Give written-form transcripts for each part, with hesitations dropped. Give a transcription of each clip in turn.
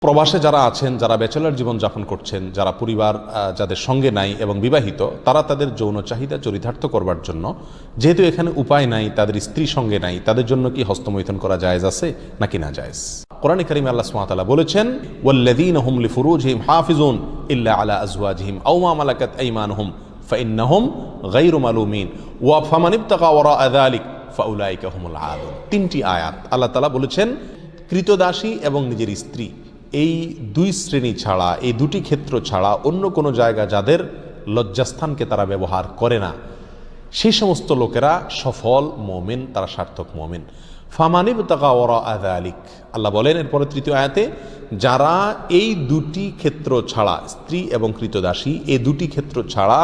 প্রবাসে যারা আছেন, যারা ব্যাচেলর জীবন যাপন করছেন, যারা পরিবার যাদের সঙ্গে নাই এবং বিবাহিত, তারা তাদের যৌন চাহিদা চরিতার্থ করবার জন্য, যেহেতু এখানে উপায় নাই, তাদের স্ত্রী সঙ্গে নাই, তাদের জন্য কি হস্তমৈথুন করা জায়েজ আছে নাকি না জায়েজ? কোরআনে কারিমে আল্লাহ সুবহানাহু ওয়া তাআলা বলেছেন, ওয়াল্লাযীনা হুম লিফুরুজিহিম হাফিজুন ইল্লা আলা আজওয়াজিহিম আও মা মালাকাত আইমানুহুম ফাইন্নাহুম গায়রু মালুমিন ওয়া ফামান ইবতাগা ওয়ারাআ যালিক ফাউলাইকা হুমুল আদুন। তিনটি আয়াত আল্লাহ তাআলা বলেছেন, কৃতদাসী এবং নিজের স্ত্রী, এই দুই শ্রেণী ছাড়া, এই দুটি ক্ষেত্র ছাড়া অন্য কোনো জায়গা যাদের লজ্জাস্থানকে তারা ব্যবহার করে না, সেই সমস্ত লোকেরা সফল মুমিন, তারা সার্থক মুমিন। ফামানিবতাগা ওয়ারাআ যালিক, আল্লাহ বলেন এরপরে তৃতীয় আয়াতে, যারা এই দুটি ক্ষেত্র ছাড়া, স্ত্রী এবং কৃতদাসী, এই দুটি ক্ষেত্র ছাড়া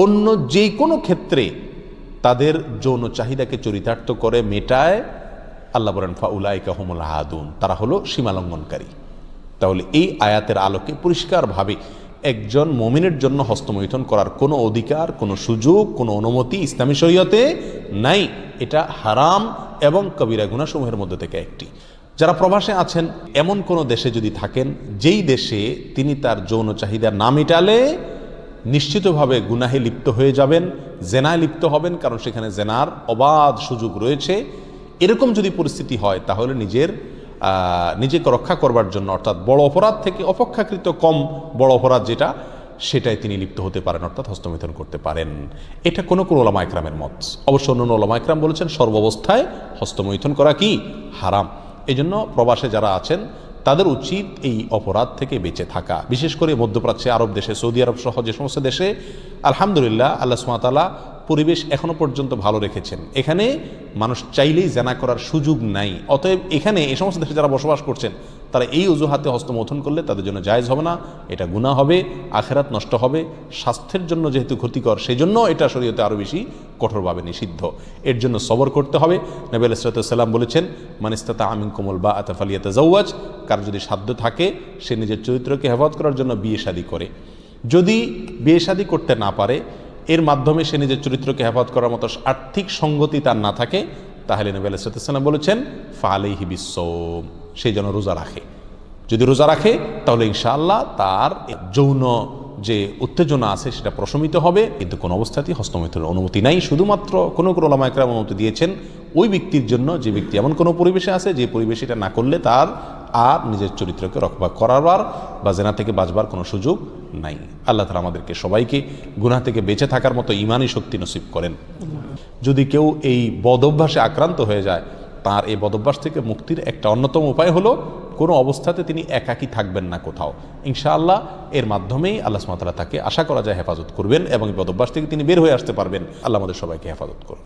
অন্য যে কোনো ক্ষেত্রে তাদের যৌন চাহিদাকে চরিতার্থ করে মেটায়, আল্লাহ বলেন ফাউলাইকা হুমুল আদুন, তারা হলো সীমালঙ্ঘনকারী। তাহলে এই আয়াতের আলোকে পরিষ্কারভাবে একজন মুমিনের জন্য হস্তমৈথুন করার কোনো অধিকার, কোনো সুযোগ, কোনো অনুমতি ইসলামী শরীয়তে নাই। এটা হারাম এবং কবিরা গুনাহসমূহের মধ্যে থেকে একটি। যারা প্রবাসে আছেন, এমন কোনো দেশে যদি থাকেন যেই দেশে তিনি তার যৌন চাহিদা না মেটালে নিশ্চিতভাবে গুনাহে লিপ্ত হয়ে যাবেন, জেনায় লিপ্ত হবেন, কারণ সেখানে জেনার অবাধ সুযোগ রয়েছে, এরকম যদি পরিস্থিতি হয় তাহলে নিজেকে রক্ষা করবার জন্য, অর্থাৎ বড় অপরাধ থেকে অপেক্ষাকৃত কম বড় অপরাধ যেটা, সেটাই তিনি লিপ্ত হতে পারেন, অর্থাৎ হস্তমৈথুন করতে পারেন। এটা কোনো ওলামা ইকরামের মত। অবশ্য অন্য ওলামা ইকরাম বলেছেন সর্বাবস্থায় হস্তমৈথুন করা কি হারাম। এই জন্য প্রবাসে যারা আছেন তাদের উচিত এই অপরাধ থেকে বেঁচে থাকা। বিশেষ করে মধ্যপ্রাচ্যে, আরব দেশে, সৌদি আরব সহ যে সমস্ত দেশে আলহামদুলিল্লাহ আল্লাহ সুবহানাহু ওয়া তাআলা পরিবেশ এখনো পর্যন্ত ভালো রেখেছেন, এখানে মানুষ চাইলেই জেনা করার সুযোগ নাই। অতএব এখানে এই সমস্ত দেশে যারা বসবাস করছেন তারা এই অজুহাতে হস্তমৈথুন করলে তাদের জন্য জায়েজ হবে না, এটা গুনাহ হবে, আখিরাত নষ্ট হবে, স্বাস্থ্যের জন্য যেহেতু ক্ষতিকর, সেই জন্য এটা শরীয়তে আরও বেশি কঠোরভাবে নিষিদ্ধ। এর জন্য সবর করতে হবে। নবী আলাইহিস সালাম বলেছেন, মান ইসতাতাআ মিনকুমুল বাআতা ফালিয়াতাযাওয়াজ, কার যদি সাধ্য থাকে সে নিজের চরিত্রকে হেফাজত করার জন্য বিয়ে শাদী করে। যদি বিয়ে শাদী করতে না পারে, এর মাধ্যমে সে নিজের চরিত্রকে হেফাজত করার মতো আর্থিক সঙ্গতি তার না থাকে, তাহলে নবী আলাইহিস সালাম বলেছেন ফালাইহি বিসসাওম, সে যেন রোজা রাখে। যদি রোজা রাখে তাহলে ইনশাআল্লাহ তার যৌন যে উত্তেজনা আছে সেটা প্রশমিত হবে। কিন্তু কোনো অবস্থাতেই হস্তমৈথুনের অনুমতি নাই। শুধুমাত্র কোনো ওলামা ইকরাম অনুমতি দিয়েছেন ওই ব্যক্তির জন্য যে ব্যক্তি এমন কোনো পরিবেশে আছে যে পরিবেশে এটা না করলে তার আর নিজের চরিত্রকে রক্ষা করাবার বা জেনা থেকে বাঁচবার কোনো সুযোগ নাই। আল্লাহ তাআলা আমাদেরকে সবাইকে গুনাহ থেকে বেঁচে থাকার মতো ঈমানি শক্তি নসিব করেন। যদি কেউ এই বদঅভ্যাসে আক্রান্ত হয়ে যায়, তার এই বদঅভ্যাস থেকে মুক্তির একটা অন্যতম উপায় হলো কোনো অবস্থাতে তিনি একাকী থাকবেন না কোথাও। ইনশাআল্লাহ এর মাধ্যমেই আল্লাহ সুবহানাহু ওয়া তাআলা তাকে আশা করা যায় হেফাজত করবেন এবং এই বদঅভ্যাস থেকে তিনি বের হয়ে আসতে পারবেন। আল্লাহ আমাদের সবাইকে হেফাজত করুন।